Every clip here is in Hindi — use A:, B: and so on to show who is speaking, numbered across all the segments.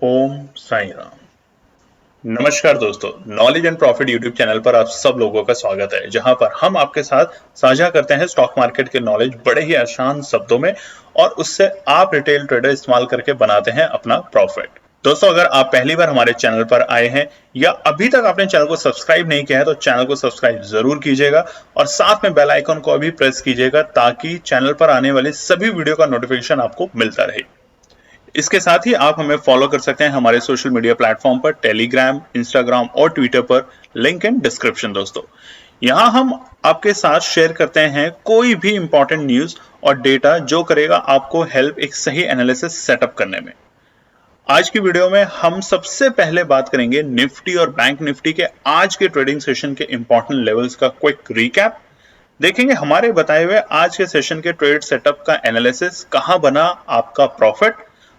A: ओम साई राम। नमस्कार दोस्तों, knowledge and profit YouTube channel पर आप सब लोगों का स्वागत है, जहां पर हम आपके साथ साझा करते हैं स्टॉक मार्केट के नॉलेज बड़े ही आसान शब्दों में और उससे आप रिटेल ट्रेडर इस्तेमाल करके बनाते हैं अपना प्रॉफिट। दोस्तों, अगर आप पहली बार हमारे चैनल पर आए हैं या अभी तक आपने चैनल को सब्सक्राइब नहीं किया है तो चैनल को सब्सक्राइब जरूर कीजिएगा और साथ में बेल आइकन को भी प्रेस कीजिएगा ताकि चैनल पर आने वाली सभी वीडियो का नोटिफिकेशन आपको मिलता रहे। इसके साथ ही आप हमें फॉलो कर सकते हैं हमारे सोशल मीडिया प्लेटफॉर्म पर, टेलीग्राम, इंस्टाग्राम और ट्विटर पर, लिंक इन डिस्क्रिप्शन। दोस्तों, यहां हम आपके साथ शेयर करते हैं कोई भी इंपॉर्टेंट न्यूज और डेटा जो करेगा आपको हेल्प एक सही एनालिसिस सेटअप करने में। आज की वीडियो में हम सबसे पहले बात करेंगे निफ्टी और बैंक निफ्टी के आज के ट्रेडिंग सेशन के इंपॉर्टेंट लेवल्स का क्विक रिकैप। देखेंगे हमारे बताए हुए आज के सेशन के ट्रेड सेटअप का एनालिसिस, कहां बना आपका प्रॉफिट,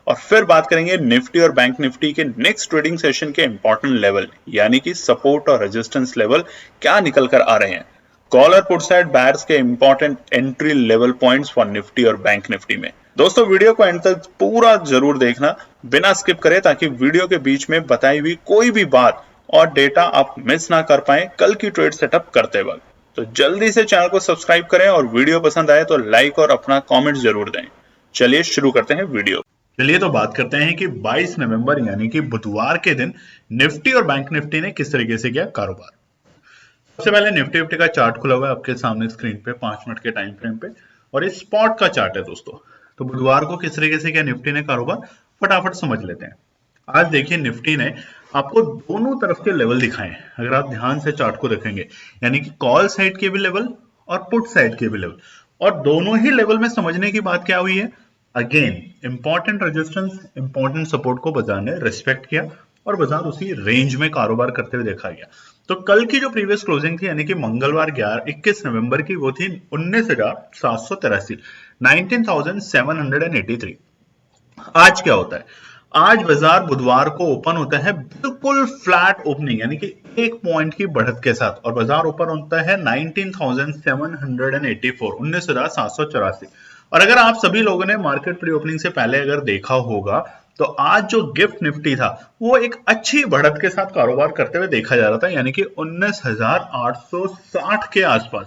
A: और फिर बात करेंगे निफ्टी और बैंक निफ्टी के नेक्स्ट ट्रेडिंग सेशन के इंपॉर्टेंट लेवल यानी कि सपोर्ट और रेजिस्टेंस लेवल क्या निकल कर आ रहे हैं। कॉल और पुट साइड बायर्स के important entry level points for Nifty और बैंक निफ्टी में। दोस्तों, वीडियो को एंड तक पूरा जरूर देखना बिना स्किप करे, ताकि वीडियो के बीच में बताई हुई कोई भी बात और डेटा आप मिस ना कर पाए कल की ट्रेड सेटअप करते वक्त। तो जल्दी से चैनल को सब्सक्राइब करें और वीडियो पसंद आए तो लाइक और अपना कमेंट जरूर दें। चलिए शुरू करते हैं वीडियो। चलिए तो बात करते हैं कि 22 नवंबर यानी कि बुधवार के दिन निफ्टी और बैंक निफ्टी ने किस तरीके से किया कारोबार। सबसे पहले निफ्टी का चार्ट खुला हुआ है आपके सामने स्क्रीन पे 5 मिनट के टाइम फ्रेम पे, और ये स्पॉट का चार्ट है दोस्तों। तो बुधवार को किस तरीके से किया निफ्टी ने कारोबार, फटाफट समझ लेते हैं। आज देखिए निफ्टी ने आपको दोनों तरफ के लेवल दिखाए हैं। अगर आप ध्यान से चार्ट को देखेंगे, यानी कि कॉल साइड के भी लेवल और पुट साइड के भी लेवल, और दोनों ही लेवल में समझने की बात क्या हुई है, again important resistance, important support को बाजार ने रिस्पेक्ट किया और बाजार उसी रेंज में कारोबार करते हुए देखा गया। तो कल की जो प्रीवियस क्लोजिंग थी यानी कि मंगलवार 21 नवंबर की, वो थी 19,783, 19,783। आज क्या होता है, आज बाजार बुधवार को ओपन होता है बिल्कुल फ्लैट ओपनिंग यानी कि 1 पॉइंट की बढ़त के साथ, और बाजार ओपन होता है 19,784, 19,784। और अगर आप सभी लोगों ने मार्केट प्री ओपनिंग से पहले अगर देखा होगा तो आज जो गिफ्ट निफ्टी था वो एक अच्छी बढ़त के साथ कारोबार करते हुए देखा जा रहा था, यानी कि 19,860 के आसपास।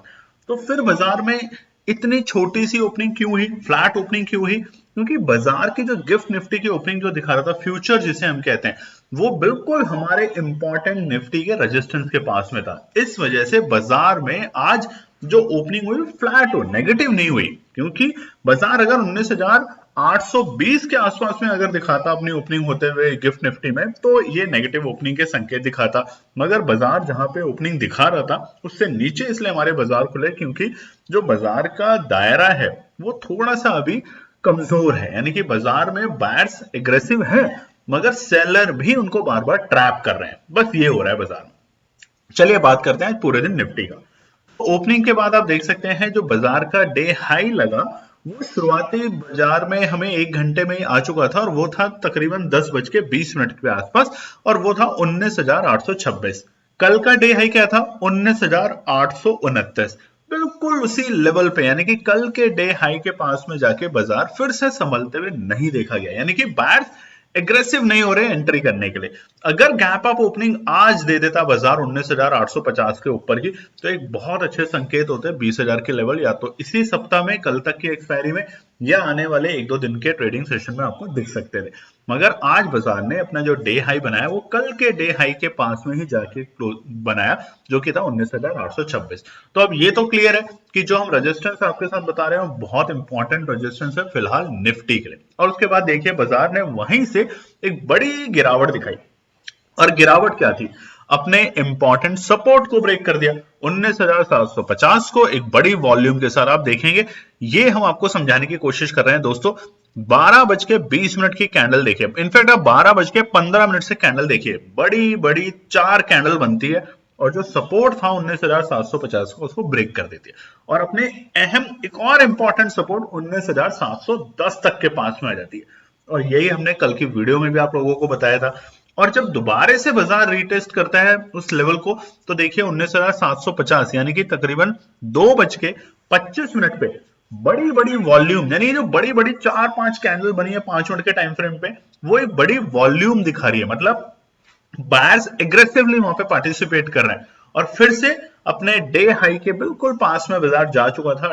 A: तो फिर बाजार में इतनी छोटी सी ओपनिंग क्यों हुई, फ्लैट ओपनिंग क्यों हुई? क्योंकि बाजार की जो गिफ्ट निफ्टी की ओपनिंग जो दिखा रहा था, फ्यूचर जिसे हम कहते हैं, वो बिल्कुल हमारे इंपॉर्टेंट निफ्टी के रेजिस्टेंस के पास में था। इस वजह से बाजार में आज जो ओपनिंग हुई फ्लैट हो, नेगेटिव नहीं हुई। क्योंकि बाजार अगर 19,820 के आसपास में अगर दिखाता अपनी ओपनिंग होते हुए गिफ्ट निफ्टी में, तो ये नेगेटिव ओपनिंग के संकेत दिखाता। मगर बाजार जहां पे ओपनिंग दिखा रहा था उससे नीचे इसलिए हमारे बाजार खुले क्योंकि जो बाजार का दायरा है वो थोड़ा सा अभी कमजोर है, यानी कि बाजार में बायर्स एग्रेसिव है मगर सेलर भी उनको बार बार ट्रैप कर रहे हैं। बस ये हो रहा है बाजार में। चलिए बात करते हैं पूरे दिन निफ्टी का। ओपनिंग के बाद आप देख सकते हैं जो बाजार का डे हाई लगा वो शुरुआती बाजार में हमें 1 घंटे में ही आ चुका था, और वो था तकरीबन 10:20 के आसपास, और वो था 19,826। कल का डे हाई क्या था, 19,829, बिल्कुल उसी लेवल पे, यानी कि कल के डे हाई के पास में जाके बाजार फिर से संभलते हुए नहीं देखा गया, यानी कि बायर्स एग्रेसिव नहीं हो रहे एंट्री करने के लिए। अगर गैप अप ओपनिंग आज दे देता बाजार 19,850 के ऊपर की, तो एक बहुत अच्छे संकेत होते हैं 20,000 के लेवल या तो इसी सप्ताह में, कल तक की एक्सपायरी में, या आने वाले 1-2 दिन के ट्रेडिंग सेशन में आपको दिख सकते थे। मगर आज बाजार ने अपना जो डे हाई बनाया वो कल के डे हाई के पास में ही जाके बनाया, जो कि था 19,826। तो अब ये तो क्लियर है कि जो हम रेजिस्टेंस आपके साथ बता रहे हैं बहुत इंपॉर्टेंट रेजिस्टेंस है फिलहाल निफ्टी के लिए। और उसके बाद देखिए बाजार ने वहीं से एक बड़ी गिरावट दिखाई, और गिरावट क्या थी, अपने इंपॉर्टेंट सपोर्ट को ब्रेक कर दिया 19,750 को एक बड़ी वॉल्यूम के साथ। आप देखेंगे ये हम आपको समझाने की कोशिश कर रहे हैं दोस्तों। 12:20 की कैंडल देखिए, इनफैक्ट आप 12:15 से कैंडल देखिए, बड़ी बड़ी 4 कैंडल बनती है और जो सपोर्ट था 19,750 को उसको ब्रेक कर देती है, और अपने अहम एक और इंपॉर्टेंट सपोर्ट 19,710 तक के पास में आ जाती है। और यही हमने कल की वीडियो में भी आप लोगों को बताया था। और जब दोबारा से बाजार रीटेस्ट करता है उस लेवल को, तो देखिए 19,750 यानी कि तकरीबन 2:25 पे बड़ी बड़ी वॉल्यूम, यानी जो बड़ी बड़ी 4-5 कैंडल बनी है 5 मिनट के टाइम फ्रेम पे, वो एक बड़ी वॉल्यूम दिखा रही है, मतलब बायर्स एग्रेसिवली वहां पे पार्टिसिपेट कर रहे हैं। और फिर से अपने डे हाई के बिल्कुल पास में बाजार जा चुका था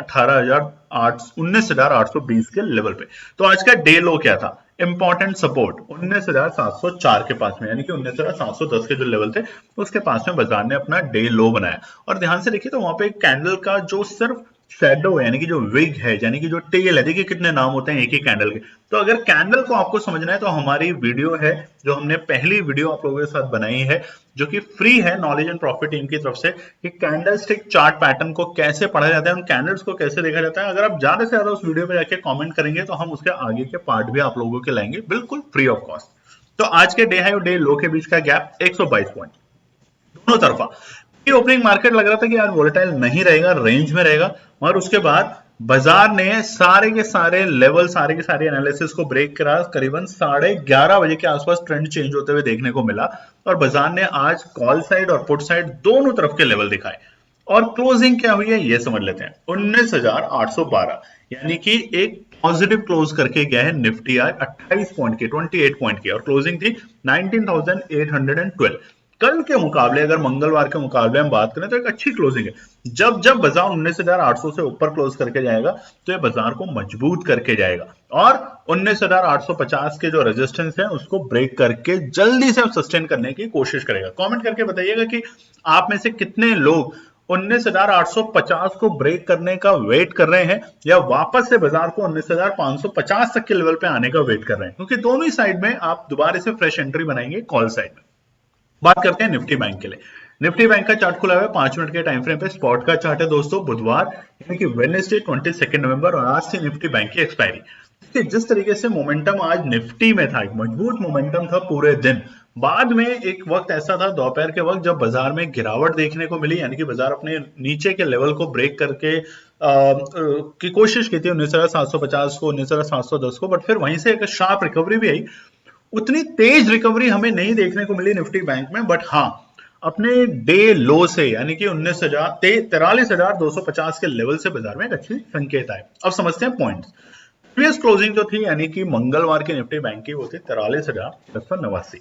A: 19,820 के लेवल पे। तो आज का डे लो क्या था? इंपॉर्टेंट सपोर्ट 19,704 के पास में, यानी कि 19,710 के जो लेवल थे उसके पास में बाजार ने अपना डे लो बनाया। और ध्यान से देखिए तो वहां पे कैंडल का जो सिर्फ शेडो है, यानी कि जो विग है, यानी कि जो टेल है, देखिए कितने नाम होते हैं एक ही कैंडल के। तो अगर कैंडल को आपको समझना है तो हमारी वीडियो है, जो हमने पहली वीडियो आप लोगों के साथ बनाई है, जो कि फ्री है नॉलेज एंड प्रॉफिट टीम की तरफ से, कि कैंडल स्टिक चार्ट पैटर्न को कैसे पढ़ा जाता है, उन कैंडल्स को कैसे देखा जाता है। अगर आप ज्यादा से ज्यादा उस वीडियो पे जाके कमेंट करेंगे तो हम उसके आगे के पार्ट भी आप लोगों के लाएंगे बिल्कुल फ्री ऑफ कॉस्ट। तो आज के डे हाई और डे लो के बीच का गैप 122 पॉइंट दोनों तरफा। ओपनिंग मार्केट लग रहा था कि आज वोलेटाइल नहीं रहेगा, रेंज में रहेगा, और उसके बाद बाजार ने सारे के सारे लेवल, सारे के सारे एनालिसिस को ब्रेक करा। करीबन 11:30 बजे के आसपास ट्रेंड चेंज होते हुए देखने को मिला, और बाजार ने आज कॉल साइड और पुट साइड दोनों तरफ के लेवल दिखाए। और क्लोजिंग क्या हुई है ये समझ लेते हैं। 19,812, यानी कि एक पॉजिटिव क्लोज करके गया है निफ्टी आज 28 पॉइंट की, 28 पॉइंट की, और क्लोजिंग थी 19,812। कल के मुकाबले, अगर मंगलवार के मुकाबले हम बात करें तो एक अच्छी क्लोजिंग है। जब जब बाजार 19,800 से ऊपर क्लोज करके जाएगा तो ये बाजार को मजबूत करके जाएगा, और 19,850 के जो रेजिस्टेंस है उसको ब्रेक करके जल्दी से सस्टेन करने की कोशिश करेगा। कमेंट करके बताइएगा कि आप में से कितने लोग 19,850 को ब्रेक करने का वेट कर रहे हैं, या वापस से बाजार को 19,550 तक के लेवल पे आने का वेट कर रहे हैं, क्योंकि दोनों ही साइड में आप दोबारा से फ्रेश एंट्री बनाएंगे कॉल साइड में। बात करते हैं निफ्टी बैंक के लिए। निफ्टी बैंक का चार्ट खुला हुआ है 5 मिनट के टाइम फ्रेम पे। स्पॉट का चार्ट है दोस्तों, बुधवार यानी कि वेडनेसडे 22 नवंबर, और आज से निफ्टी बैंक की एक्सपायरी। जिस तरीके से मोमेंटम आज निफ्टी में था, एक मजबूत मोमेंटम था पूरे दिन। बाद में एक वक्त ऐसा था दोपहर के वक्त जब बाजार में गिरावट देखने को मिली, यानी कि बाजार अपने नीचे के लेवल को ब्रेक करके की कोशिश की थी 19,750 को, 19,710 को, बट फिर वहीं से एक शार्प रिकवरी भी आई। उतनी तेज रिकवरी हमें नहीं देखने को मिली निफ्टी बैंक में, बट हाँ अपने डे लो से, यानी कि 43,250 के लेवल से बाजार में एक अच्छी संकेत आए। अब समझते हैं पॉइंट्स। प्रीवियस क्लोजिंग जो थी, यानी कि मंगलवार की निफ्टी बैंक की, वो थी 43,689,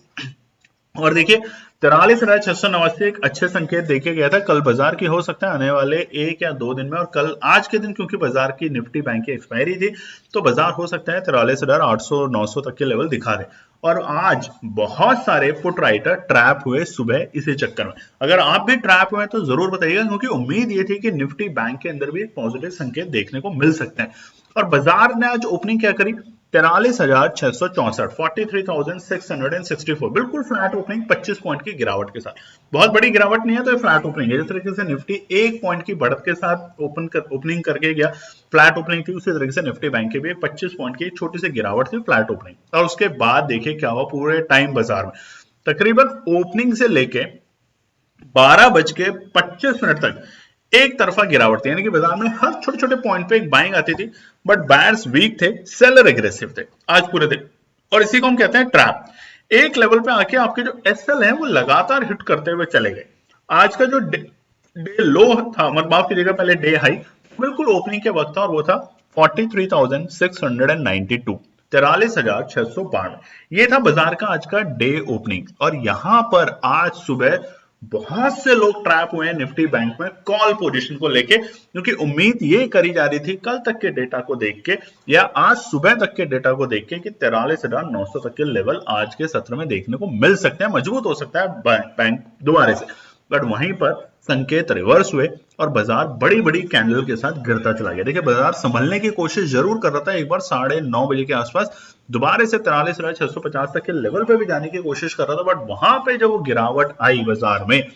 A: और देखिए 43,689 एक अच्छे संकेत देके गया था कल बाजार की। हो सकता है आने वाले 1 या 2 दिन में, और कल आज के दिन क्योंकि बाजार की निफ्टी बैंक की एक्सपायरी थी, तो बाजार हो सकता है 43,800-900 तक के लेवल दिखा रहे। और आज बहुत सारे पुट राइटर ट्रैप हुए सुबह इसी चक्कर में। अगर आप भी ट्रैप हुए तो जरूर बताइएगा, क्योंकि उम्मीद ये थी कि निफ्टी बैंक के अंदर भी एक पॉजिटिव संकेत देखने को मिल सकते हैं। और बाजार ने आज ओपनिंग क्या करी? 43,664, 43,664, बिल्कुल फ्लैट ओपनिंग, 25 पॉइंट की गिरावट के साथ। बहुत बड़ी गिरावट नहीं है, तो ये फ्लैट ओपनिंग है। जिस तरीके से निफ्टी 1 पॉइंट की बढ़त के साथ ओपनिंग करके गया, फ्लैट ओपनिंग थी, उसी तरीके से निफ्टी बैंक की भी 25 पॉइंट की छोटी सी गिरावट थी, फ्लैट ओपनिंग। और उसके बाद देखिए क्या हुआ पूरे टाइम बाजार में। तकरीबन ओपनिंग से लेके 12:25 तक एक तरफा गिरावट थी, यानी कि बाजार में हर छोटे छोटे पॉइंट पे एक बाइंग आती थी, बट बायर्स वीक थे, सेलर एग्रेसिव थे आज पूरे दिन। और इसी को हम कहते हैं ट्रैप। एक लेवल पे आके आपके जो एसएल है वो लगातार हिट करते हुए चले गए। आज का जो डे लो था, माफ कीजिएगा, पहले डे हाई बिल्कुल ओपनिंग के वक्त था, और वो था 43,692, 43,692। ये था बाजार का आज का डे ओपनिंग। और यहां पर आज सुबह बहुत से लोग ट्रैप हुए हैं निफ्टी बैंक में कॉल पोजीशन को लेके, क्योंकि उम्मीद ये करी जा रही थी कल तक के डेटा को देख के, या आज सुबह तक के डेटा को देख के, कि 43,900 तक के लेवल आज के सत्र में देखने को मिल सकते हैं, मजबूत हो सकता है बैंक दोबारा से। बट वहीं पर संकेत रिवर्स हुए और बाजार बड़ी बड़ी कैंडल के साथ गिरता चला गया। देखिए बाजार संभलने की कोशिश जरूर कर रहा था, एक बार 9:30 के आसपास दोबारा से 43,650 तक के लेवल पे भी जाने की कोशिश कर रहा था, बट वहां पे जब वो गिरावट आई बाजार में,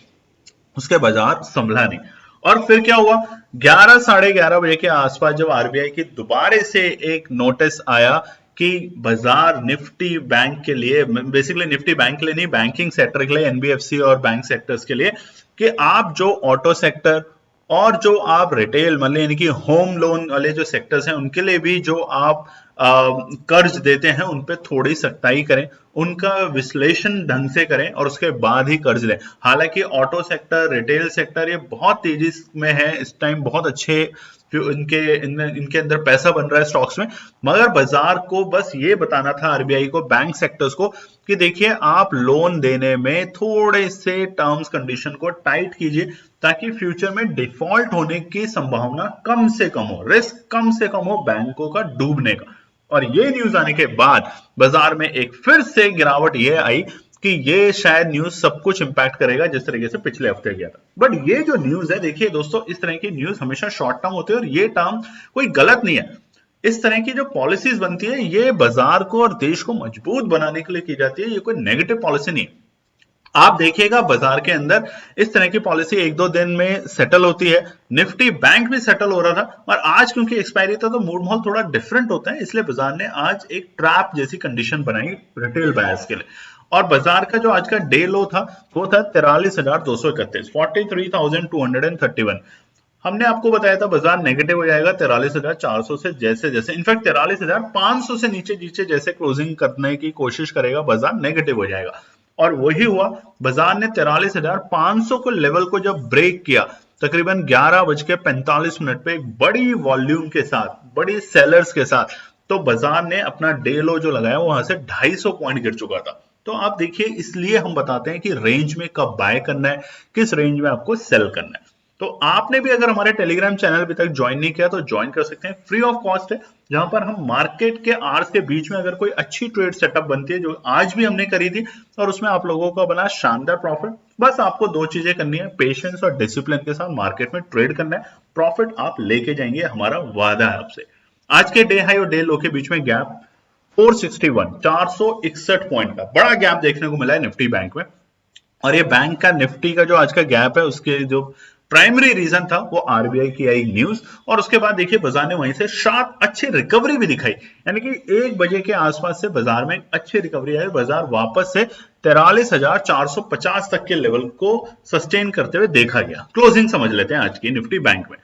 A: उसके बाजार संभला नहीं। और फिर क्या हुआ? 11-11:30 के आसपास जब आरबीआई की दोबारा से एक नोटिस आया कि बाजार निफ्टी बैंक के लिए, बेसिकली निफ्टी बैंक के लिए नहीं, बैंकिंग सेक्टर के लिए, एनबीएफसी और बैंक सेक्टर्स के लिए, कि आप जो ऑटो सेक्टर और जो आप रिटेल मतलब यानी कि होम लोन वाले जो सेक्टर्स हैं, उनके लिए भी जो आप कर्ज देते हैं उन पे थोड़ी सख्ताई करें, उनका विश्लेषण ढंग से करें और उसके बाद ही कर्ज लें। हालांकि ऑटो सेक्टर, रिटेल सेक्टर ये बहुत तेजी में है इस टाइम, बहुत अच्छे इनके अंदर पैसा बन रहा है स्टॉक्स में। मगर बाजार को बस ये बताना था, आरबीआई को, बैंक सेक्टर्स को, कि देखिए आप लोन देने में थोड़े से टर्म्स कंडीशन को टाइट कीजिए ताकि फ्यूचर में डिफॉल्ट होने की संभावना कम से कम हो, रिस्क कम से कम हो बैंकों का डूबने का। और ये न्यूज आने के बाद बाजार में एक फिर से गिरावट ये आई कि ये शायद न्यूज सब कुछ इंपैक्ट करेगा जिस तरीके से पिछले हफ्ते गया था। बट ये जो न्यूज है, देखिए दोस्तों, इस तरह की न्यूज हमेशा शॉर्ट टर्म होती है और ये टर्म कोई गलत नहीं है। इस तरह की जो पॉलिसीज बनती है ये बाजार को और देश को मजबूत बनाने के लिए की जाती है, ये कोई नेगेटिव पॉलिसी नहीं है। आप देखिएगा बाजार के अंदर इस तरह की पॉलिसी एक दो दिन में सेटल होती है। निफ्टी बैंक भी सेटल हो रहा था, और आज क्योंकि एक्सपायरी था तो मूड माहौल थोड़ा डिफरेंट होता है, इसलिए बाजार ने आज एक ट्रैप जैसी कंडीशन बनाई रिटेल बायर्स के लिए। और बाजार का जो आज का डे लो था वो था 43,231, 43,231। हमने आपको बताया था बाजार नेगेटिव हो जाएगा 43,400 से, जैसे जैसे इनफैक्ट 43,500 से नीचे नीचे जैसे क्लोजिंग करने की कोशिश करेगा बाजार नेगेटिव हो जाएगा। और वही हुआ, बाजार ने 43,500 को लेवल को जब ब्रेक किया तकरीबन 11:45 पे एक बड़ी वॉल्यूम के साथ, बड़ी सेलर्स के साथ, तो बाजार ने अपना डे लो जो लगाया वहां से 250 पॉइंट गिर चुका था। तो आप देखिए, इसलिए हम बताते हैं कि रेंज में कब बाय करना है, किस रेंज में आपको सेल करना है। तो आपने भी अगर हमारे टेलीग्राम चैनल अभी तक ज्वाइन नहीं किया तो ज्वाइन कर सकते हैं, फ्री ऑफ कॉस्ट है, जहां पर हम मार्केट के आवर्स के बीच में अगर कोई अच्छी ट्रेड सेटअप बनती है, जो आज भी हमने करी थी, और उसमें आप लोगों को बना शानदार प्रॉफिट। बस आपको दो चीजें करनी है, पेशेंस और डिसिप्लिन के साथ मार्केट में ट्रेड करना है, प्रॉफिट आप लेके जाएंगे, हमारा वादा है आपसे। आज के डे हाई और डे लो के बीच में गैप 461, 461 पॉइंट का बड़ा गैप देखने को मिला है निफ्टी बैंक में। और ये बैंक का निफ्टी का जो आज का गैप है उसके जो प्राइमरी रीजन था वो आरबीआई की आई न्यूज, और उसके बाद देखिए बाजार ने वहीं से शार्प अच्छी रिकवरी भी दिखाई, यानी कि 1 बजे के आसपास से बाजार में अच्छी रिकवरी आई, बाजार वापस से 43,450 तक के लेवल को सस्टेन करते हुए देखा गया। क्लोजिंग समझ लेते हैं आज की निफ्टी बैंक में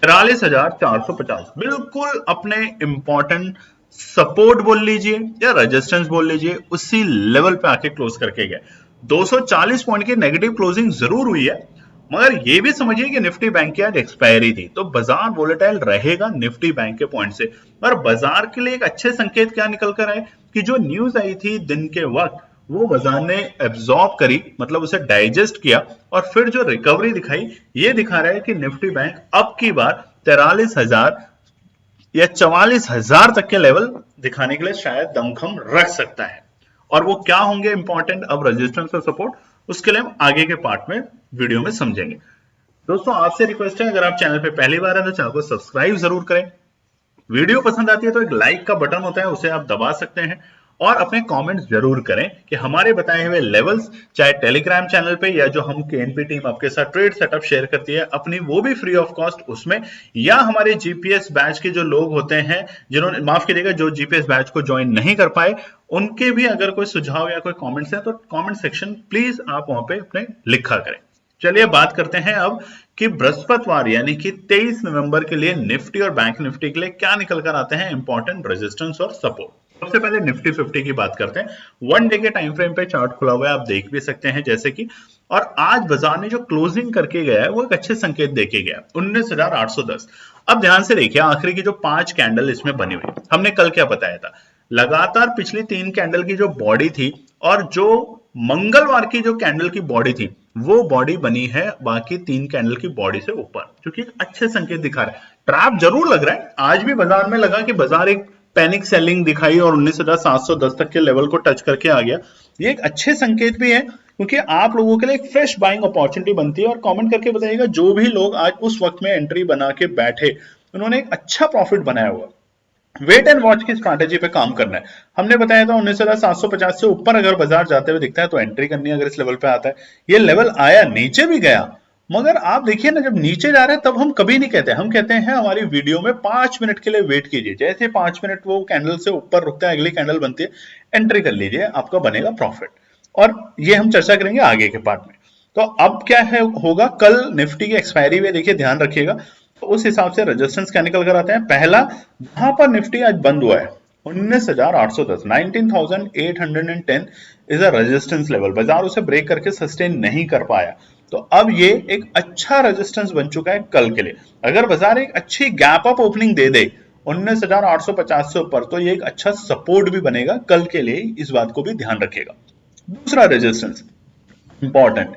A: 43,450, बिल्कुल अपने इंपॉर्टेंट सपोर्ट बोल लीजिए या रेजिस्टेंस बोल लीजिए, उसी लेवल पे आके क्लोज करके गए। 240 पॉइंट की नेगेटिव क्लोजिंग जरूर हुई है, मगर ये भी समझिए कि निफ्टी बैंक की आज एक्सपायरी थी, तो बाजार वोलेटाइल रहेगा निफ्टी बैंक के पॉइंट से। पर बाजार के लिए एक अच्छे संकेत क्या निकल कर आए कि जो न्यूज आई थी दिन के वक्त वो बाजार ने एब्जॉर्ब करी, मतलब उसे डाइजेस्ट किया, और फिर जो रिकवरी दिखाई ये दिखा रहा है कि निफ्टी बैंक अब की बार 43,000 या 44,000 तक के लेवल दिखाने के लिए शायद दमखम रख सकता है। और वो क्या होंगे इंपॉर्टेंट अब रेजिस्टेंस और सपोर्ट, उसके लिए हम आगे के पार्ट में वीडियो में समझेंगे। दोस्तों आपसे रिक्वेस्ट है, अगर आप चैनल पे पहली बार है तो चैनल को सब्सक्राइब जरूर करें। वीडियो पसंद आती है तो एक लाइक का बटन होता है, उसे आप दबा सकते हैं, और अपने कमेंट्स जरूर करें कि हमारे बताए हुए लेवल्स, चाहे टेलीग्राम चैनल पे या जो हम केएनपी टीम आपके साथ ट्रेड सेटअप शेयर करती है अपनी, वो भी फ्री ऑफ कॉस्ट उसमें, या हमारे जीपीएस बैच के जो लोग होते हैं जिन्होंने, माफ कीजिएगा, जो जीपीएस बैच को ज्वाइन नहीं कर पाए, उनके भी अगर कोई सुझाव या कोई कमेंट्स है तो कमेंट सेक्शन प्लीज आप वहां पे अपने लिखा करें। चलिए बात करते हैं अब कि बृहस्पतिवार यानी कि 23 नवंबर के लिए निफ्टी और बैंक निफ्टी के लिए क्या निकल कर आते हैं इंपॉर्टेंट रेजिस्टेंस और सपोर्ट। सबसे पहले निफ्टी 50 की बात करते हैं। 1 डे के टाइम फ्रेम पे चार्ट खुला हुआ है, आप देख भी सकते हैं जैसे कि, और आज बाजार ने जो क्लोजिंग करके गया है वो एक अच्छे संकेत देके गया, 19,810। अब ध्यान से देखिए आखिरी की जो 5 कैंडल इसमें बनी हुई, हमने कल क्या बताया था, लगातार पिछली 3 कैंडल की जो बॉडी थी और जो मंगलवार की जो कैंडल की बॉडी थी वो बॉडी बनी है बाकी 3 कैंडल की बॉडी से ऊपर, जो कि अच्छे संकेत दिखा रहा है। ट्रैप जरूर लग रहा है, आज भी बाजार में लगा कि बाजार एक पैनिक सेलिंग दिखाई और 19,710 तक के लेवल को टच करके आ गया। ये एक अच्छे संकेत भी है क्योंकि आप लोगों के लिए एक फ्रेश बाइंग अपॉर्चुनिटी बनती है। और कमेंट करके बताइएगा जो भी लोग आज उस वक्त में एंट्री बना के बैठे उन्होंने एक अच्छा प्रॉफिट बनाया हुआ। वेट एंड वॉच की स्ट्रैटेजी पे काम करना है। हमने बताया था 19,750 से ऊपर अगर बाजार जाते हुए दिखता है तो एंट्री करनी है, अगर इस लेवल पे आता है। ये लेवल आया, नीचे भी गया, मगर आप देखिए ना, जब नीचे जा रहे हैं तब हम कभी नहीं कहते, हम कहते हैं हमारी वीडियो में 5 मिनट के लिए वेट कीजिए, जैसे 5 मिनट वो कैंडल से ऊपर रुकता है, अगली कैंडल बनती है, एंट्री कर लीजिए, आपका बनेगा प्रॉफिट। और ये हम चर्चा करेंगे आगे के पार्ट में। तो अब क्या है होगा, कल निफ्टी की एक्सपायरी में देखिए ध्यान रखिएगा, तो उस हिसाब से रेजिस्टेंस क्या निकल कर आते हैं। पहला, जहां पर निफ्टी आज बंद हुआ है 19,810 19,810 इज अ रेजिस्टेंस लेवल। बाजार उसे ब्रेक करके सस्टेन नहीं कर पाया, तो अब ये एक अच्छा रेजिस्टेंस बन चुका है कल के लिए। अगर बाजार एक अच्छी गैप अप ओपनिंग दे दे 19,850 से ऊपर, तो ये एक अच्छा सपोर्ट भी बनेगा कल के लिए, इस बात को भी ध्यान रखिएगा। दूसरा रेजिस्टेंस इंपॉर्टेंट,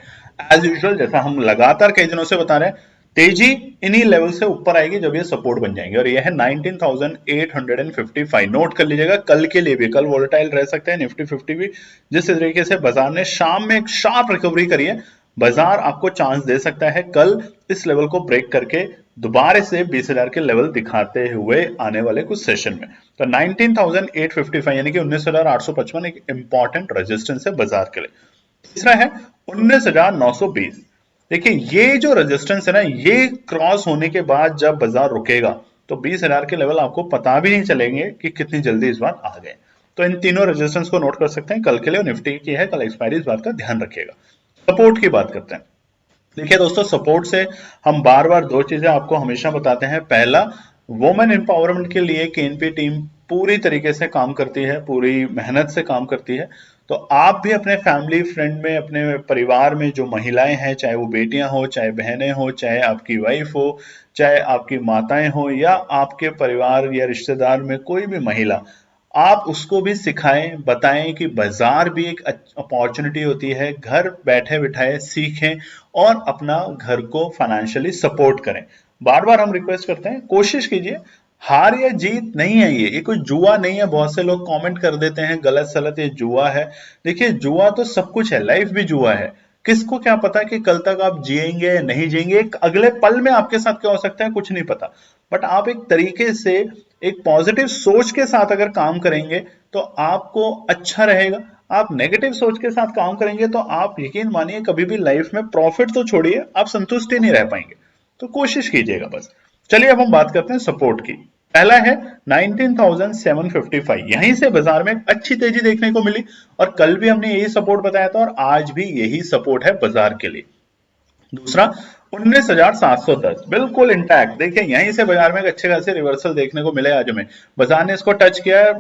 A: एज यूजुअल जैसा हम लगातार कई दिनों से बता रहे हैं, तेजी इन्हीं लेवल से ऊपर आएगी जब ये सपोर्ट बन जाएंगे, और ये है 19,855। नोट कर लीजिएगा कल के लिए भी, कल वोलेटाइल रह सकते हैं निफ्टी 50 भी। जिस तरीके से बाजार ने शाम में एक शार्प रिकवरी करी है, बाजार आपको चांस दे सकता है कल इस लेवल को ब्रेक करके दोबारा से 20,000 के लेवल दिखाते हुए आने वाले कुछ सेशन में। तो 19,855 यानी कि 19,855 एक इंपॉर्टेंट रेजिस्टेंस है बाजार के लिए। तीसरा है 19,920। देखिए ये जो रेजिस्टेंस है ना, ये क्रॉस होने के बाद जब बाजार रुकेगा तो 20,000 के लेवल आपको पता भी नहीं चलेंगे कि कितनी जल्दी इस बार आ गए। तो इन तीनों रेजिस्टेंस को नोट कर सकते हैं कल के लिए, निफ्टी की है कल एक्सपायरी, इस बात का ध्यान रखिएगा। सपोर्ट की बात करते हैं। देखिए दोस्तों, सपोर्ट से हम बार बार दो चीजें आपको हमेशा बताते हैं। पहला, वुमेन एम्पावरमेंट के लिए केएनपी टीम पूरी तरीके से काम करती है, पूरी मेहनत से काम करती है। तो आप भी अपने फैमिली फ्रेंड में, अपने परिवार में जो महिलाएं हैं, चाहे वो बेटियां हो, चाहे बहनें हो, चाहे आपकी वाइफ हो, चाहे आपकी माताएं हो, या आपके परिवार या रिश्तेदार में कोई भी महिला, आप उसको भी सिखाएं, बताएं कि बाजार भी एक अपॉर्चुनिटी होती है, घर बैठे बिठाए सीखें और अपना घर को फाइनेंशियली सपोर्ट करें। बार बार हम रिक्वेस्ट करते हैं, कोशिश कीजिए, हार या जीत नहीं है, ये कोई जुआ नहीं है। बहुत से लोग कमेंट कर देते हैं गलत सलत ये जुआ है। देखिए जुआ तो सब कुछ है, लाइफ भी जुआ है। किसको क्या पता कि कल तक आप जिएंगे या नहीं जिएंगे, एक अगले पल में आपके साथ क्या हो सकता है कुछ नहीं पता। बट आप एक तरीके से, एक पॉजिटिव सोच के साथ अगर काम करेंगे तो आपको अच्छा रहेगा। आप नेगेटिव सोच के साथ काम करेंगे तो आप यकीन मानिए कभी भी लाइफ में प्रॉफिट तो छोड़िए, आप संतुष्ट ही नहीं रह पाएंगे। तो कोशिश कीजिएगा बस। चलिए अब हम बात करते हैं सपोर्ट की। पहला है 19,755। यहीं से बाजार में अच्छी तेजी देखने को मिली, और कल भी हमने यही सपोर्ट बताया था और आज भी यही सपोर्ट है बाजार के लिए। दूसरा 19,710 बिल्कुल इंटैक्ट। देखिए यहीं से बाजार में एक अच्छे खासे रिवर्सल देखने को मिले आज हमें। बाजार ने इसको टच किया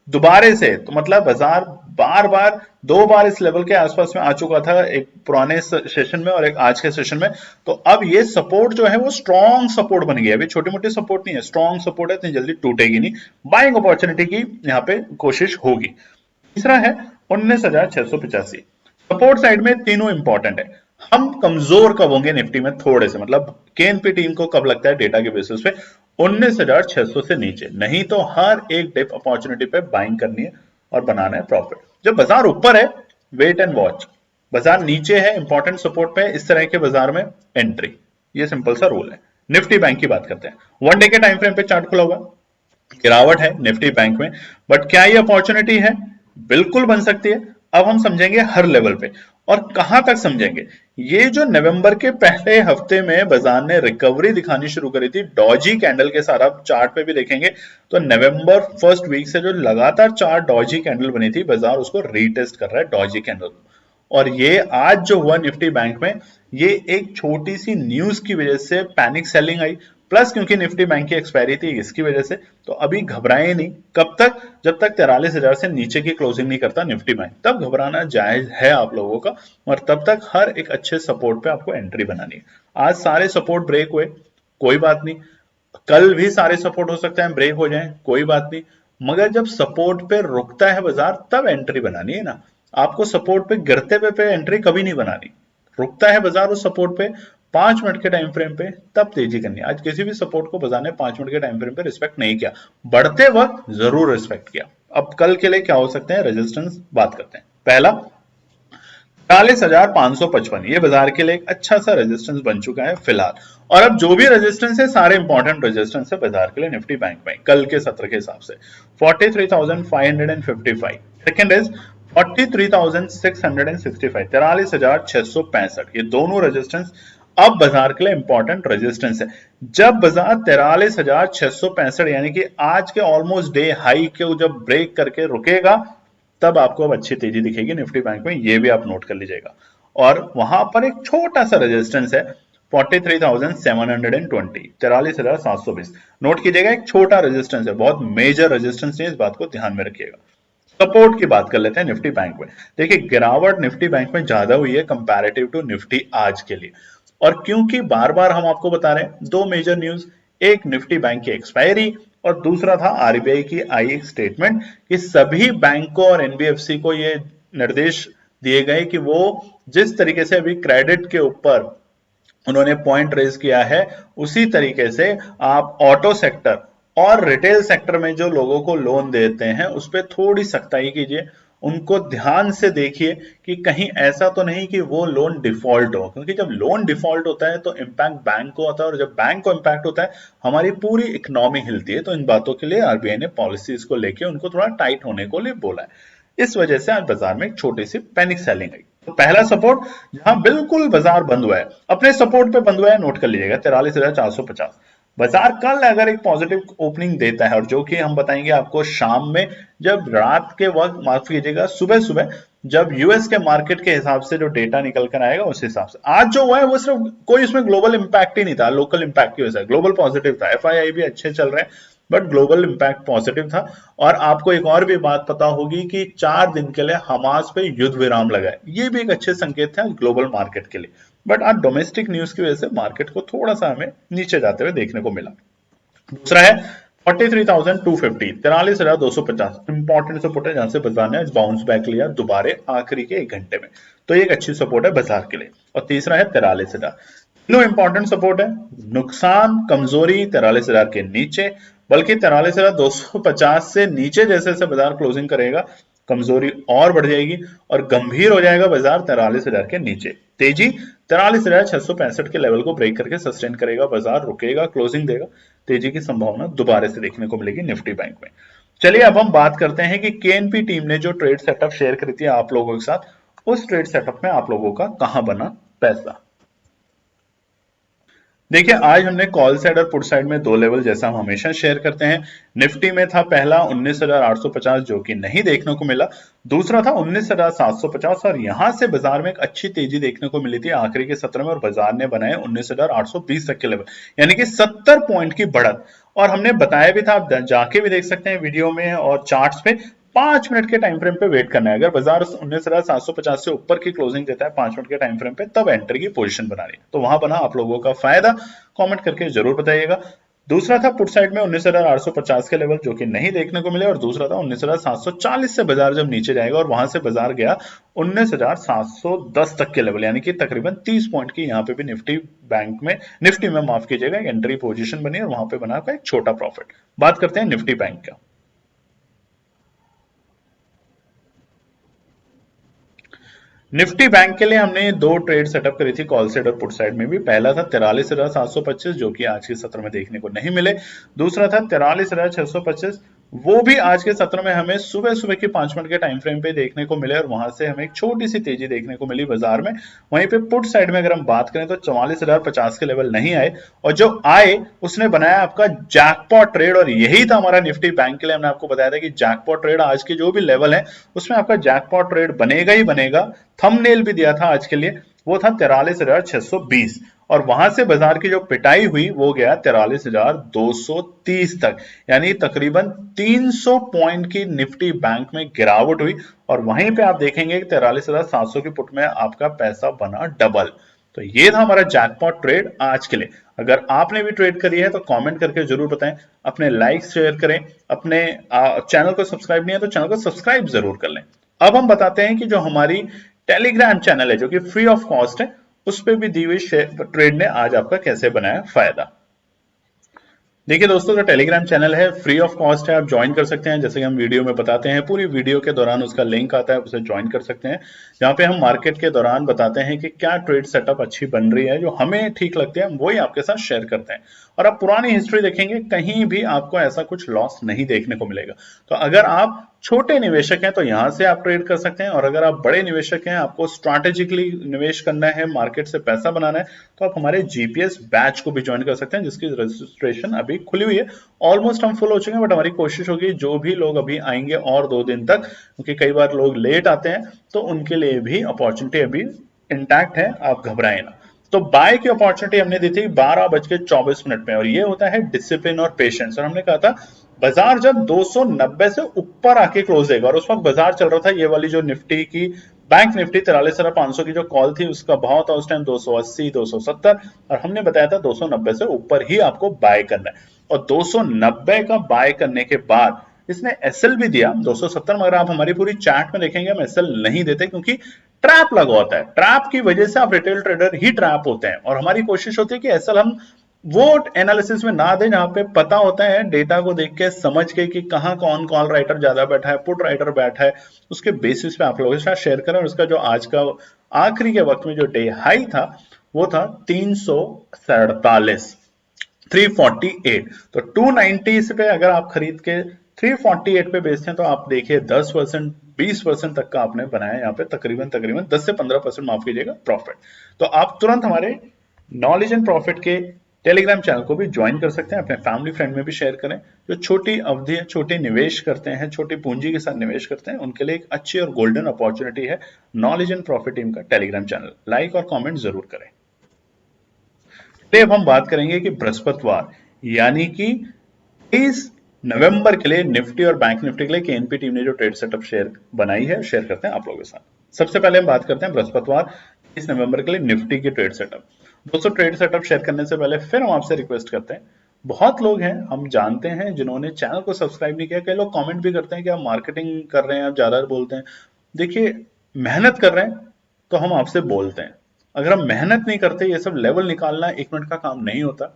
A: दोबारे से, तो मतलब बाजार बार बार दो बार इस लेवल के आसपास में आ चुका था, एक पुराने सेशन में और एक आज के सेशन में। तो अब ये सपोर्ट जो है वो स्ट्रॉन्ग सपोर्ट बन गया। अभी छोटी मोटी सपोर्ट नहीं है, स्ट्रॉन्ग सपोर्ट है, इतनी जल्दी टूटेगी नहीं। बाइंग अपॉर्चुनिटी की यहाँ पे कोशिश होगी। तीसरा है 19,685। सपोर्ट साइड में तीनों इंपॉर्टेंट है। हम कमजोर कब होंगे निफ्टी में थोड़े से, मतलब केएनपी टीम को कब लगता है डेटा के बेसिस पे 19,600 से नीचे, नहीं तो हर एक डिप अपॉर्चुनिटी पे बाइंग करनी है और बनाना है प्रॉफिट। जब बाजार ऊपर है वेट एंड वॉच, बाजार नीचे है इंपॉर्टेंट सपोर्ट पे, इस तरह के बाजार में एंट्री, ये सिंपल सा रूल है। निफ्टी बैंक की बात करते हैं। वन डे के टाइम फ्रेम पे चार्ट खुला हुआ, गिरावट है निफ्टी बैंक में, बट क्या ये अपॉर्चुनिटी है? बिल्कुल बन सकती है। अब हम समझेंगे हर लेवल पे, और कहां तक समझेंगे। ये जो नवंबर के पहले हफ्ते में बाजार ने रिकवरी दिखानी शुरू करी थी डॉजी कैंडल के साथ, आप चार्ट पे भी देखेंगे तो नवंबर फर्स्ट वीक से जो लगातार चार डॉजी कैंडल बनी थी, बाजार उसको रीटेस्ट कर रहा है डॉजी कैंडल। और ये आज जो हुआ निफ्टी बैंक में, ये एक छोटी सी न्यूज की वजह से पैनिक सेलिंग आई, प्लस क्योंकि निफ्टी बैंक की एक्सपायरी थी इसकी वजह से। तो अभी घबराए नहीं, कब तक? जब तक 43,000 से नीचे की क्लोजिंग नहीं करता निफ्टी बैंक, तब घबराना जायज है आप लोगों का। और तब तक हर एक अच्छे सपोर्ट पे आपको एंट्री बनानी है। आज सारे सपोर्ट ब्रेक हुए, कोई बात नहीं, कल भी सारे सपोर्ट हो सकते हैं ब्रेक हो जाए, कोई बात नहीं। मगर जब सपोर्ट पे रुकता है बाजार तब एंट्री बनानी है ना। आपको सपोर्ट पे गिरते पे एंट्री कभी नहीं बनानी। रुकता है बाजार उस सपोर्ट पे 5 मिनट के टाइम फ्रेम पे, तब तेजी करनी है। आज किसी भी सपोर्ट को बाजार ने 5 मिनट के टाइम फ्रेम पे रिस्पेक्ट नहीं किया, बढ़ते वक्त जरूर रिस्पेक्ट किया। अब कल के लिए क्या हो सकते हैं रेजिस्टेंस, बात करते हैं। पहला 43,555, ये बाजार के लिए एक अच्छा सा रेजिस्टेंस बन चुका है फिलहाल। और अब जो भी रेजिस्टेंस है सारे इंपॉर्टेंट रेजिस्टेंस है बाजार के लिए निफ्टी बैंक में कल के सत्र के हिसाब से। 43,555, सेकंड इज 43,665, 43,665, ये दोनों रेजिस्टेंस अब बाजार के लिए इंपॉर्टेंट रेजिस्टेंस है। जब बाजार 43,665 यानी कि आज के ऑलमोस्ट डे हाई के जब ब्रेक करके रुकेगा, तब आपको अब अच्छी तेजी दिखेगी निफ्टी बैंक में, ये भी आप नोट कर लीजिएगा। और वहां पर एक छोटा सा रेजिस्टेंस है 43,720, 43,720। नोट कीजिएगा, एक छोटा रेजिस्टेंस है, बहुत मेजर रेजिस्टेंस नहीं, इस बात को ध्यान में रखिएगा। सपोर्ट की बात कर लेते हैं निफ्टी बैंक में। देखिए गिरावट निफ्टी बैंक में ज्यादा हुई है कंपैरेटिव टू निफ्टी आज के लिए, और क्योंकि बार बार हम आपको बता रहे हैं दो मेजर न्यूज, एक निफ्टी बैंक की एक्सपायरी और दूसरा था आरबीआई की आई एक स्टेटमेंट कि सभी बैंकों और एनबीएफसी को ये निर्देश दिए गए कि वो जिस तरीके से अभी क्रेडिट के ऊपर उन्होंने पॉइंट रेज किया है, उसी तरीके से आप ऑटो सेक्टर और रिटेल सेक्टर में जो लोगों को लोन देते हैं उस पर थोड़ी सख्ताई कीजिए, उनको ध्यान से देखिए कि कहीं ऐसा तो नहीं कि वो लोन डिफॉल्ट हो, क्योंकि जब लोन डिफॉल्ट होता है तो इंपैक्ट बैंक को होता है, और जब बैंक को इंपैक्ट होता है हमारी पूरी इकोनॉमी हिलती है। तो इन बातों के लिए आरबीआई ने पॉलिसीज को लेकर उनको थोड़ा टाइट होने को लिए बोला है। इस वजह से आज बाजार में एक छोटी सी पैनिक सेलिंग आई। तो पहला सपोर्ट जहां बिल्कुल बाजार बंद हुआ है, अपने सपोर्ट पे बंद हुआ है, नोट कर लीजिएगा 43,450। बाजार कल अगर एक पॉजिटिव ओपनिंग देता है, और जो कि हम बताएंगे आपको शाम में, जब रात के वक्त, माफ कीजिएगा सुबह सुबह, जब यूएस के मार्केट के हिसाब से जो डेटा निकल कर आएगा उस हिसाब से। आज जो हुआ है वो सिर्फ कोई उसमें ग्लोबल इंपैक्ट ही नहीं था, लोकल इंपैक्ट की वजह से ग्लोबल पॉजिटिव था, एफआईआई भी अच्छे चल रहे हैं, बट ग्लोबल इंपैक्ट पॉजिटिव था। और आपको एक और भी बात पता होगी कि 4 दिन के लिए हमास पे युद्ध विराम लगा है, ये भी एक अच्छे संकेत थे ग्लोबल मार्केट के लिए। बट आज डोमेस्टिक न्यूज की वजह से मार्केट को थोड़ा सा हमें नीचे जाते हुए देखने को मिला। दूसरा है 43,250, 43,250 इंपॉर्टेंट सपोर्ट है, जहां से बाजार ने बाउंस बैक लिया दोबारे आखिरी के 1 घंटे में, तो ये एक अच्छी सपोर्ट है बाजार के लिए। और तीसरा है 43,000, तीनों इंपॉर्टेंट सपोर्ट है। नुकसान कमजोरी 43,000 के नीचे, बल्कि 43,250 से नीचे जैसे जैसे बाजार क्लोजिंग करेगा कमजोरी और बढ़ जाएगी और गंभीर हो जाएगा बाजार 43,000 के नीचे। तेजी 43,665 के लेवल को ब्रेक करके सस्टेन करेगा बाजार, रुकेगा, क्लोजिंग देगा, तेजी की संभावना दोबारा से देखने को मिलेगी निफ्टी बैंक में। चलिए अब हम बात करते हैं कि केएनपी टीम ने जो ट्रेड सेटअप शेयर करी थी आप लोगों के साथ, उस ट्रेड सेटअप में आप लोगों का कहां बना पैसा। देखिए आज हमने कॉल साइड और पुट साइड में 2 लेवल जैसा हम हमेशा शेयर करते हैं। निफ्टी में था पहला 19,850 जो कि नहीं देखने को मिला, दूसरा था 19,750 और यहां से बाजार में एक अच्छी तेजी देखने को मिली थी आखिरी के सत्र में, और बाजार ने बनाए 19,820 तक के लेवल, यानी कि 70 पॉइंट की बढ़त। और हमने बताया भी था, आप जाके भी देख सकते हैं वीडियो में और चार्ट्स पे, 5 मिनट के टाइम फ्रेम पे वेट करना है। अगर बाजार 19,750 से ऊपर की क्लोजिंग देता है 5 मिनट के टाइम फ्रेम पे, तब एंट्री की पोजीशन बनानी है। तो वहां बना आप लोगों का फायदा, कमेंट करके जरूर बताइएगा। दूसरा था पुट साइड में 19,850 के लेवल जो कि नहीं देखने को मिले, और दूसरा था 19,740 से बाजार जब नीचे जाएगा, और वहां से बाजार गया 19,710 तक के लेवल, यानी कि तकरीबन 30 पॉइंट की यहाँ पे भी निफ्टी बैंक में, निफ्टी में माफ कीजिएगा, एक एंट्री पोजीशन बनी और वहां पे बना एक छोटा प्रॉफिट। बात करते हैं निफ्टी बैंक का। निफ्टी बैंक के लिए हमने 2 ट्रेड सेटअप करी थी कॉल साइड और पुट साइड में भी। पहला था 43,725 जो कि आज के सत्र में देखने को नहीं मिले, दूसरा था 43,625, वो भी आज के सत्र में हमें सुबह सुबह के 5 मिनट के टाइम फ्रेम पे देखने को मिले, और वहां से हमें एक छोटी सी तेजी देखने को मिली बाजार में। वहीं पे पुट साइड में अगर हम बात करें तो 44,050 के लेवल नहीं आए, और जो आए उसने बनाया आपका जैकपॉट ट्रेड, और यही था हमारा निफ्टी बैंक के लिए। हमने आपको बताया था कि जैकपॉट ट्रेड आज के जो भी लेवल है उसमें आपका जैकपॉट ट्रेड बनेगा ही बनेगा। थंबनेल भी दिया था आज के लिए, वो था 43,620, और वहां से बाजार की जो पिटाई हुई वो गया 43,230 तक, यानी तकरीबन 300 पॉइंट की निफ्टी बैंक में गिरावट हुई। और वहीं पे आप देखेंगे कि 43,700 की पुट में आपका पैसा बना डबल। तो ये था हमारा जैकपॉट ट्रेड आज के लिए। अगर आपने भी ट्रेड करी है तो कमेंट करके जरूर बताएं, अपने लाइक्स शेयर करें, अपने चैनल को सब्सक्राइब नहीं है तो चैनल को सब्सक्राइब जरूर कर लें। अब हम बताते हैं कि जो हमारी टेलीग्राम चैनल है जो कि फ्री ऑफ कॉस्ट है, उस पर भी दी हुई ट्रेड ने आज आपका कैसे बनाया फायदा। देखिए दोस्तों, जो टेलीग्राम चैनल है फ्री ऑफ कॉस्ट है, आप ज्वाइन कर सकते हैं। जैसे कि हम वीडियो में बताते हैं, पूरी वीडियो के दौरान उसका लिंक आता है, उसे ज्वाइन कर सकते हैं, जहां पे हम मार्केट के दौरान बताते हैं कि क्या ट्रेड सेटअप अच्छी बन रही है, जो हमें ठीक लगती है हम वही आपके साथ शेयर करते हैं। और आप पुरानी हिस्ट्री देखेंगे, कहीं भी आपको ऐसा कुछ लॉस नहीं देखने को मिलेगा। तो अगर आप छोटे निवेशक हैं तो यहां से आप ट्रेड कर सकते हैं, और अगर आप बड़े निवेशक हैं, आपको स्ट्रैटेजिकली निवेश करना है, मार्केट से पैसा बनाना है, तो आप हमारे जीपीएस बैच को भी ज्वाइन कर सकते हैं, जिसकी रजिस्ट्रेशन अभी खुली हुई है। ऑलमोस्ट हम फुल हो चुके हैं, बट हमारी कोशिश होगी जो भी लोग अभी आएंगे और 2 दिन तक, क्योंकि कई बार लोग लेट आते हैं, तो उनके लिए भी अपॉर्चुनिटी अभी इंटैक्ट है, आप घबराएं ना। तो बाय की अपॉर्चुनिटी हमने दी थी 12:24 में, और ये होता है डिसिप्लिन और पेशेंस। और हमने कहा था बाजार जब 290 से ऊपर आके क्लोज देगा, और उस वक्त बाजार चल रहा था ये वाली जो निफ्टी की बैंक निफ्टी 43,500 की जो कॉल थी उसका भाव था उस टाइम 280 270, और हमने बताया था 290 से ऊपर ही आपको बाय करना है। और 290 का बाय करने के बाद इसने एसएल भी दिया 270, मगर आप हमारी पूरी चार्ट में देखेंगे हम एसएल नहीं देते, क्योंकि ट्रैप लगा होता है। ट्रैप की वजह से आप रिटेल ट्रेडर ही ट्रैप होते हैं, और हमारी कोशिश होती है कि एसएल हम वो एनालिसिस में ना दें जहां पे पता होता है डेटा को देख के समझ के कि कहां कौन कॉल राइटर ज्यादा बैठा है, पुट राइटर बैठा है, उसके बेसिस पे आप लोगों के साथ शेयर करें। और उसका जो आज का आखिरी के वक्त में जो डे हाई था वो था 347, 348। तो 290 पे अगर आप खरीद के 348 पे बेचते हैं तो आप देखिए 10% 20% तक का आपने बनाया यहाँ पे, तकरीबन 10 से 15% माफ कीजिएगा प्रॉफिट। तो आप तुरंत हमारे नॉलेज एंड प्रॉफिट के टेलीग्राम चैनल को भी ज्वाइन कर सकते हैं, अपने फैमिली फ्रेंड में भी शेयर करें। जो छोटी अवधि छोटे निवेश करते हैं, छोटी पूंजी के साथ निवेश करते हैं, उनके लिए एक अच्छी और गोल्डन अपॉर्चुनिटी है नॉलेज एंड प्रॉफिट टीम का टेलीग्राम चैनल। लाइक और कमेंट जरूर करें। अब हम बात करेंगे कि बृहस्पतिवार यानी कि 23 नवंबर के लिए निफ्टी और बैंक निफ्टी के लिए केएनपी टीम ने जो ट्रेड सेटअप शेयर बनाई है शेयर करते हैं आप लोगों के साथ। सबसे पहले हम बात करते हैं बृहस्पतिवार 23 नवंबर के लिए निफ्टी की ट्रेड सेटअप। दोस्तों ट्रेड सेटअप शेयर करने से पहले फिर हम आपसे रिक्वेस्ट करते हैं, बहुत लोग हैं हम जानते हैं जिन्होंने चैनल को सब्सक्राइब नहीं किया। कई लोग कमेंट भी करते हैं कि आप मार्केटिंग कर रहे हैं, आप ज्यादा बोलते हैं। देखिए मेहनत कर रहे हैं तो हम आपसे बोलते हैं, अगर हम मेहनत नहीं करते, ये सब लेवल निकालना 1 मिनट का काम नहीं होता,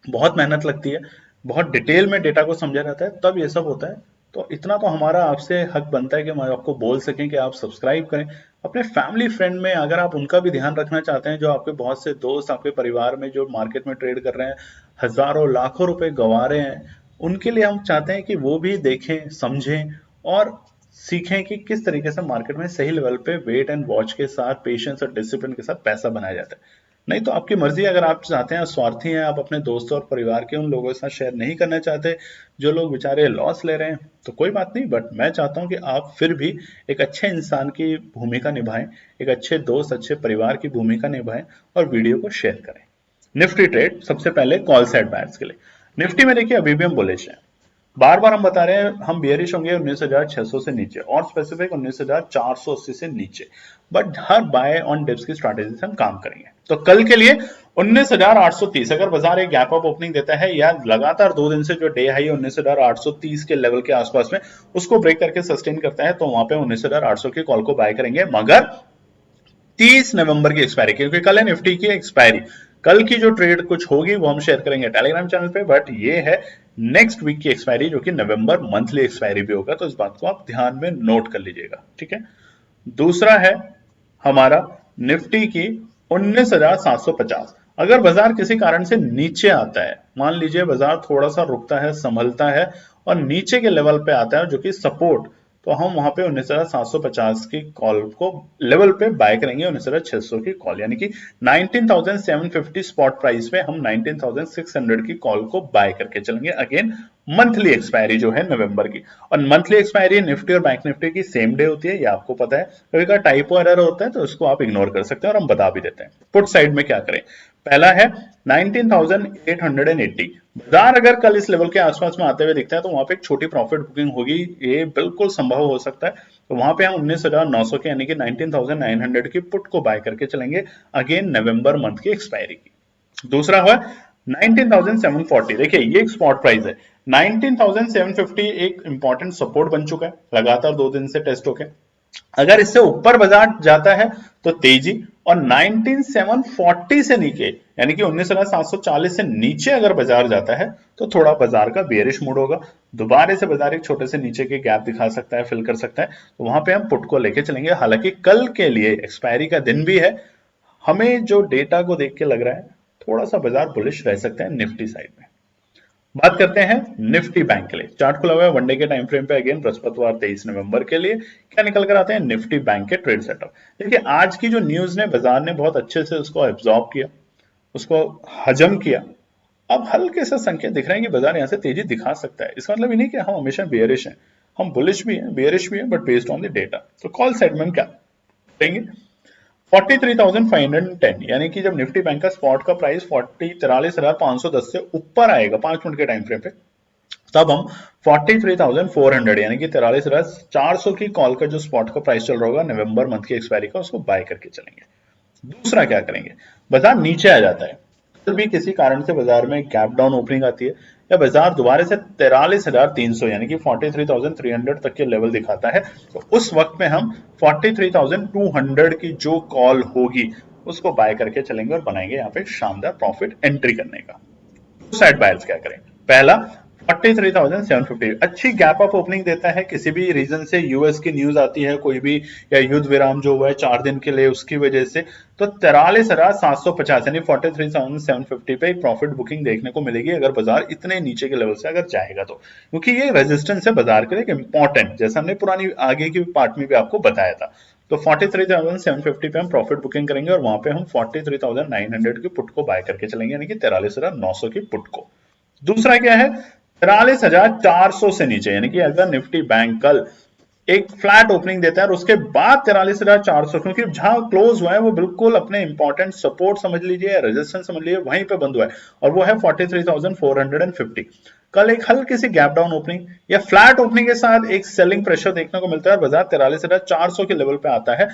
A: बहुत मेहनत लगती है, बहुत डिटेल में डेटा को समझा जाता है, तब ये सब होता है। तो इतना तो हमारा आपसे हक बनता है कि हम आपको बोल सकें कि आप सब्सक्राइब करें। अपने फैमिली फ्रेंड में अगर आप उनका भी ध्यान रखना चाहते हैं, जो आपके बहुत से दोस्त आपके परिवार में जो मार्केट में ट्रेड कर रहे हैं, हजारों लाखों रुपए गंवा रहे हैं, उनके लिए हम चाहते हैं कि वो भी देखें समझें और सीखें कि किस तरीके से मार्केट में सही लेवल पे वेट एंड वॉच के साथ, पेशेंस और डिसिप्लिन के साथ पैसा बनाया जाता है। नहीं तो आपकी मर्जी, अगर आप चाहते हैं, स्वार्थी हैं, आप अपने दोस्तों और परिवार के उन लोगों के साथ शेयर नहीं करना चाहते जो लोग बेचारे लॉस ले रहे हैं, तो कोई बात नहीं। बट मैं चाहता हूं कि आप फिर भी एक अच्छे इंसान की भूमिका निभाएं, एक अच्छे दोस्त, अच्छे परिवार की भूमिका निभाएं और वीडियो को शेयर करें। निफ्टी ट्रेड सबसे पहले कॉल साइड बायर्स के लिए। निफ्टी में देखिए अभी भी हम बुलिश हैं, बार बार हम बता रहे हैं हम बियरिश होंगे 19,600 से नीचे, और स्पेसिफिक 19,480 से नीचे, but her by on dips की स्ट्रैटेजी से हम काम करेंगे। तो कल के लिए 19,830 अगर बाजार एक गैप अप ओपनिंग देता है या लगातार 2 दिन से जो डे हाई 19,830 के लेवल के आसपास में उसको ब्रेक करके सस्टेन करता है, तो वहां पे 19,800 की कॉल को बाय करेंगे। मगर 30 नवंबर की एक्सपायरी, क्योंकि कल है निफ्टी की एक्सपायरी, कल की जो ट्रेड कुछ होगी वो हम शेयर करेंगे टेलीग्राम चैनल पे, बट ये है नेक्स्ट वीक की एक्सपायरी जो कि नवंबर मंथली एक्सपायरी भी होगा, तो इस बात को आप ध्यान में नोट कर लीजिएगा, ठीक है। दूसरा है हमारा निफ्टी की 19,750। अगर बाजार किसी कारण से नीचे आता है, मान लीजिए बाजार थोड़ा सा रुकता है, संभलता है और नीचे के लेवल पे आता है जो कि सपोर्ट, तो हम वहां पे 19,750 की कॉल को लेवल पे बाय करेंगे, 19,600 की कॉल, यानी कि 19,750 स्पॉट प्राइस पे हम 19,600 की कॉल को बाय करके चलेंगे। अगेन मंथली एक्सपायरी जो है नवंबर की, और मंथली एक्सपायरी निफ्टी और बैंक निफ्टी की सेम डे होती है, ये आपको पता है। कभी कभी टाइपो एरर होता है तो उसको आप इग्नोर कर सकते हैं और हम बता भी देते हैं। पुट साइड में क्या करें, पहला है 19,880। बाजार अगर कल इस लेवल के आसपास में आते हुए दिखता है तो वहां पे एक छोटी प्रॉफिट बुकिंग होगी, ये बिल्कुल संभव हो सकता है। तो वहां पे हम 19,900 के यानी कि 19,900 की पुट को बाय करके चलेंगे, अगेन नवंबर मंथ की एक्सपायरी की। दूसरा है 19,740। देखिए ये एक स्पॉट प्राइस है, 19,750 एक इंपॉर्टेंट सपोर्ट बन चुका है, लगातार 2 दिन से टेस्ट होके अगर इससे ऊपर बाजार जाता है तो तेजी, और 19,740 से नीचे यानी कि 19,740 से नीचे अगर बाजार जाता है तो थोड़ा बाजार का बेयरिश मूड होगा, दोबारा से बाजार एक छोटे से नीचे के गैप दिखा सकता है, फिल कर सकता है, तो वहां पे हम पुट को लेके चलेंगे। हालांकि कल के लिए एक्सपायरी का दिन भी है, हमें जो डेटा को देख के लग रहा है थोड़ा सा बाजार बुलिश रह सकता है निफ्टी साइड में। बात करते हैं निफ्टी बैंक के लिए, चार्ट खुला हुआ है वनडे के टाइम फ्रेम पे, अगेन बृहस्पतिवार 23 नवंबर के लिए क्या निकल कर आते हैं निफ्टी बैंक के ट्रेड सेटअप। देखिए आज की जो न्यूज ने बाजार ने बहुत अच्छे से उसको एब्जॉर्ब किया, उसको हजम किया। अब हल्के से संकेत दिख रहे हैं कि बाजार यहां से तेजी दिखा सकता है। इसका मतलब ये नहीं कि हम हमेशा बेयरिश हैं, हम बुलिश भी हैं, बेयरिश भी हैं, but based on the data. तो कॉल साइड में हम क्या करेंगे, 43,510, यानी कि जब निफ्टी बैंक का स्पॉट का प्राइस 43,510 से ऊपर आएगा 5 मिनट के टाइम फ्रेम पे, तब हम 43,400 यानी कि 43,400 की कॉल का जो स्पॉट का प्राइस चल रहा होगा नवंबर मंथ की एक्सपायरी का, उसको बाय करके चलेंगे। दूसरा क्या करेंगे, बाजार नीचे आ जाता है, कल भी किसी कारण से बाजार में गैप डाउन ओपनिंग आती है या बाजार दोबारा से 43,300 यानी कि 43,300 तक के लेवल दिखाता है, तो उस वक्त में हम 43,200 की जो कॉल होगी उसको बाय करके चलेंगे और बनाएंगे यहाँ पे शानदार प्रॉफिट एंट्री करने का। साइड बायर्स क्या करें, पहला 43,750 अच्छी गैप अप ओपनिंग देता है, किसी भी रीजन से यूएस की न्यूज आती है कोई भी, या युद्ध विराम जो हुआ है 4 दिन के लिए उसकी वजह से, तो 43,750 यानी 43,750 पे एक प्रॉफिट बुकिंग देखने को मिलेगी अगर बाजार इतने नीचे के लेवल से अगर जाएगा तो, क्योंकि ये रेजिस्टेंस है बाजार के लिए इंपॉर्टेंट, जैसा हमने पुरानी आगे की पार्ट में भी आपको बताया था। तो 43,750 पे हम प्रॉफिट बुकिंग करेंगे और वहां पे हम 43,900 की पुट को बाय करके चलेंगे, यानी कि 43,900 की पुट को। दूसरा क्या है, 43,400 से नीचे, यानी कि अगर निफ्टी बैंक कल एक फ्लैट ओपनिंग देता है और उसके बाद 43,400, क्योंकि जहां क्लोज हुआ है वो बिल्कुल अपने इंपॉर्टेंट सपोर्ट समझ लीजिए, रेजिस्टेंस समझ लीजिए, वहीं पे बंद हुआ है और वो है 43,450। कल एक हल्की सी गैप डाउन ओपनिंग या फ्लैट ओपनिंग के साथ एक सेलिंग प्रेशर देखने को मिलता है और बाजार 43,400 के लेवल पे आता है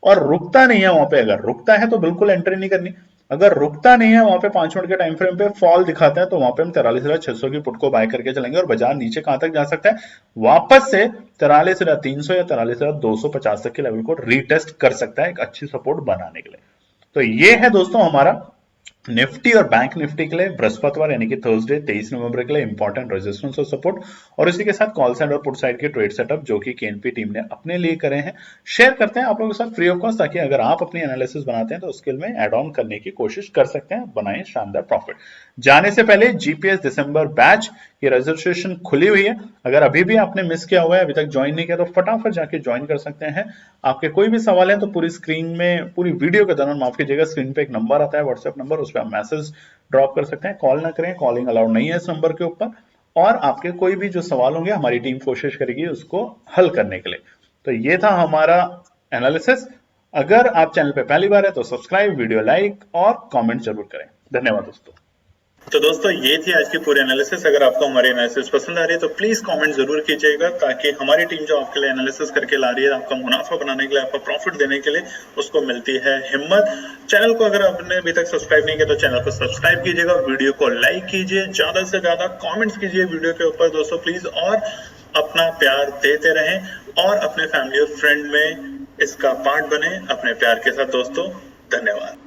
A: और रुकता नहीं है वहां पे, अगर रुकता है तो बिल्कुल एंट्री नहीं करनी, अगर रुकता नहीं है वहां पे 5 मिनट के टाइम फ्रेम पे फॉल दिखाता है तो वहां पे हम 43,600 की पुट को बाय करके चलेंगे और बाजार नीचे कहां तक जा सकता है, वापस से 43,300 या 43,250 तक के लेवल को रीटेस्ट कर सकता है एक अच्छी सपोर्ट बनाने के लिए। तो ये है दोस्तों हमारा निफ्टी और बैंक निफ्टी के लिए बृहस्पतिवार यानी कि थर्सडे 23 नवंबर के लिए इंपॉर्टेंट रेजिस्टेंस और सपोर्ट, और इसी के साथ कॉल साइड और पुट साइड के ट्रेड सेटअप जो कि केएनपी टीम ने अपने लिए करे हैं, शेयर करते हैं आप लोगों के साथ फ्री ऑफ कॉस्ट, ताकि अगर आप अपनी एनालिसिस बनाते हैं तो उसके में एड ऑन करने की कोशिश कर सकते हैं, बनाएं शानदार प्रॉफिट। जाने से पहले जीपीएस दिसंबर बैच की रजिस्ट्रेशन खुली हुई है, अगर अभी भी आपने मिस किया हुआ है, अभी तक ज्वाइन नहीं किया तो फटाफट जाके ज्वाइन कर सकते हैं। आपके कोई भी सवाल है तो पूरी स्क्रीन में, पूरी वीडियो के दौरान माफ कीजिएगा, स्क्रीन पे एक नंबर आता है व्हाट्सएप नंबर, उस पर आप मैसेज ड्रॉप कर सकते हैं, कॉल ना करें, कॉलिंग अलाउड नहीं है इस नंबर के ऊपर, और आपके कोई भी जो सवाल होंगे हमारी टीम कोशिश करेगी उसको हल करने के लिए। तो ये था हमारा एनालिसिस। अगर आप चैनल पे पहली बार है तो सब्सक्राइब, वीडियो लाइक और कमेंट जरूर करें। धन्यवाद दोस्तों। तो दोस्तों ये थी आज की पूरी एनालिसिस। अगर आपको हमारी एनालिसिस पसंद आ रही है तो प्लीज कमेंट जरूर कीजिएगा, ताकि हमारी टीम जो आपके लिए एनालिसिस करके ला रही है, आपका मुनाफा बनाने के लिए, आपका प्रॉफिट देने के लिए, उसको मिलती है हिम्मत। चैनल को अगर आपने अभी तक सब्सक्राइब नहीं किया तो चैनल को सब्सक्राइब कीजिएगा, वीडियो को लाइक कीजिए, ज्यादा से ज्यादा कॉमेंट्स कीजिए वीडियो के ऊपर दोस्तों प्लीज, और अपना प्यार देते रहें और अपने फैमिली और फ्रेंड में इसका पार्ट बने अपने प्यार के साथ दोस्तों। धन्यवाद।